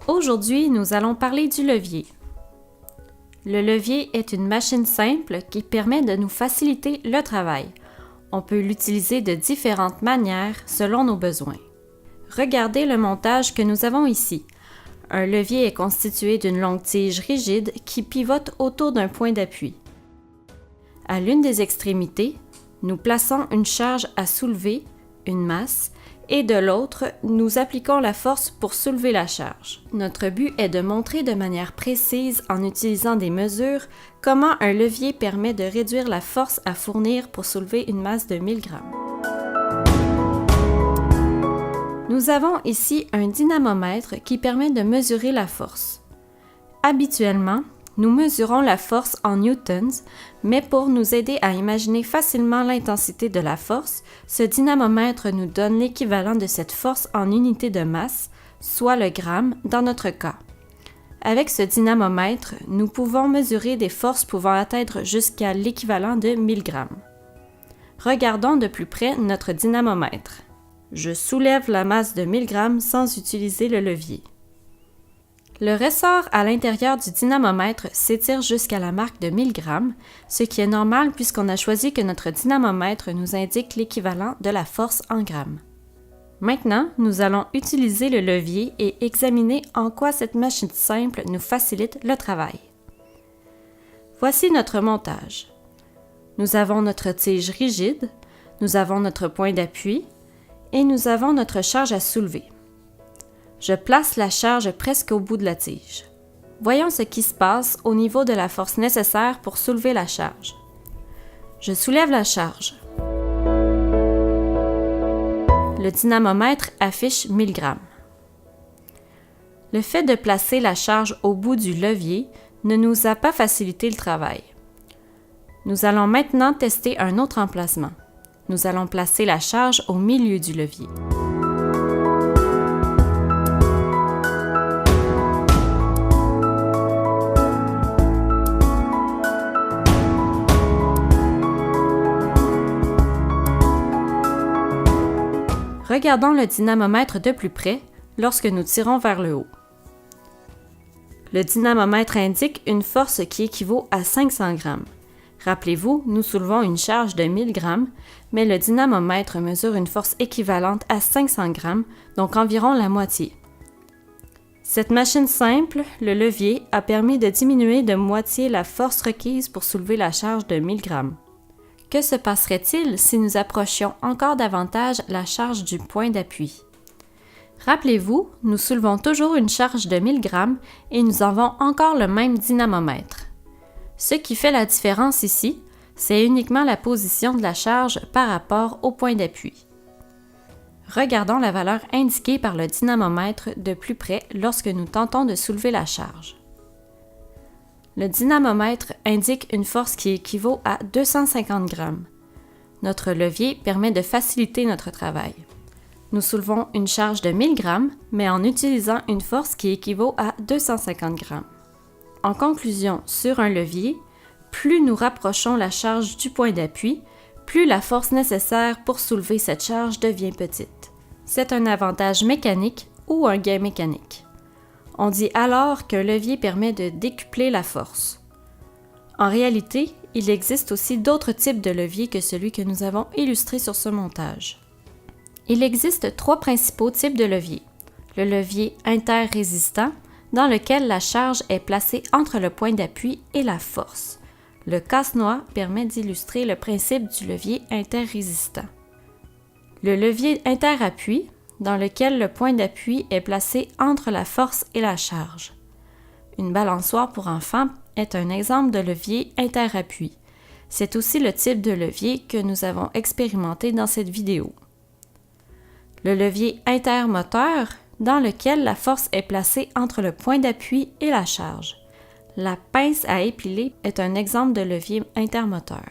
Aujourd'hui, nous allons parler du levier. Le levier est une machine simple qui permet de nous faciliter le travail. On peut l'utiliser de différentes manières selon nos besoins. Regardez le montage que nous avons ici. Un levier est constitué d'une longue tige rigide qui pivote autour d'un point d'appui. À l'une des extrémités, nous plaçons une charge à soulever, une masse, et de l'autre, nous appliquons la force pour soulever la charge. Notre but est de montrer de manière précise, en utilisant des mesures, comment un levier permet de réduire la force à fournir pour soulever une masse de 1000 grammes. Nous avons ici un dynamomètre qui permet de mesurer la force. Habituellement, nous mesurons la force en newtons, mais pour nous aider à imaginer facilement l'intensité de la force, ce dynamomètre nous donne l'équivalent de cette force en unité de masse, soit le gramme dans notre cas. Avec ce dynamomètre, nous pouvons mesurer des forces pouvant atteindre jusqu'à l'équivalent de 1000 grammes. Regardons de plus près notre dynamomètre. Je soulève la masse de 1000 grammes sans utiliser le levier. Le ressort à l'intérieur du dynamomètre s'étire jusqu'à la marque de 1000 grammes, ce qui est normal puisqu'on a choisi que notre dynamomètre nous indique l'équivalent de la force en grammes. Maintenant, nous allons utiliser le levier et examiner en quoi cette machine simple nous facilite le travail. Voici notre montage. Nous avons notre tige rigide, nous avons notre point d'appui et nous avons notre charge à soulever. Je place la charge presque au bout de la tige. Voyons ce qui se passe au niveau de la force nécessaire pour soulever la charge. Je soulève la charge. Le dynamomètre affiche 1000 grammes. Le fait de placer la charge au bout du levier ne nous a pas facilité le travail. Nous allons maintenant tester un autre emplacement. Nous allons placer la charge au milieu du levier. Regardons le dynamomètre de plus près lorsque nous tirons vers le haut. Le dynamomètre indique une force qui équivaut à 500 grammes. Rappelez-vous, nous soulevons une charge de 1000 grammes, mais le dynamomètre mesure une force équivalente à 500 grammes, donc environ la moitié. Cette machine simple, le levier, a permis de diminuer de moitié la force requise pour soulever la charge de 1000 grammes. Que se passerait-il si nous approchions encore davantage la charge du point d'appui? Rappelez-vous, nous soulevons toujours une charge de 1000 grammes et nous avons encore le même dynamomètre. Ce qui fait la différence ici, c'est uniquement la position de la charge par rapport au point d'appui. Regardons la valeur indiquée par le dynamomètre de plus près lorsque nous tentons de soulever la charge. Le dynamomètre indique une force qui équivaut à 250 grammes. Notre levier permet de faciliter notre travail. Nous soulevons une charge de 1000 grammes, mais en utilisant une force qui équivaut à 250 grammes. En conclusion, sur un levier, plus nous rapprochons la charge du point d'appui, plus la force nécessaire pour soulever cette charge devient petite. C'est un avantage mécanique ou un gain mécanique. On dit alors qu'un levier permet de décupler la force. En réalité, il existe aussi d'autres types de leviers que celui que nous avons illustré sur ce montage. Il existe 3 principaux types de leviers. Le levier interrésistant, dans lequel la charge est placée entre le point d'appui et la force. Le casse-noix permet d'illustrer le principe du levier interrésistant. Le levier interappui, dans lequel le point d'appui est placé entre la force et la charge. Une balançoire pour enfants est un exemple de levier interappui. C'est aussi le type de levier que nous avons expérimenté dans cette vidéo. Le levier intermoteur, dans lequel la force est placée entre le point d'appui et la charge. La pince à épiler est un exemple de levier intermoteur.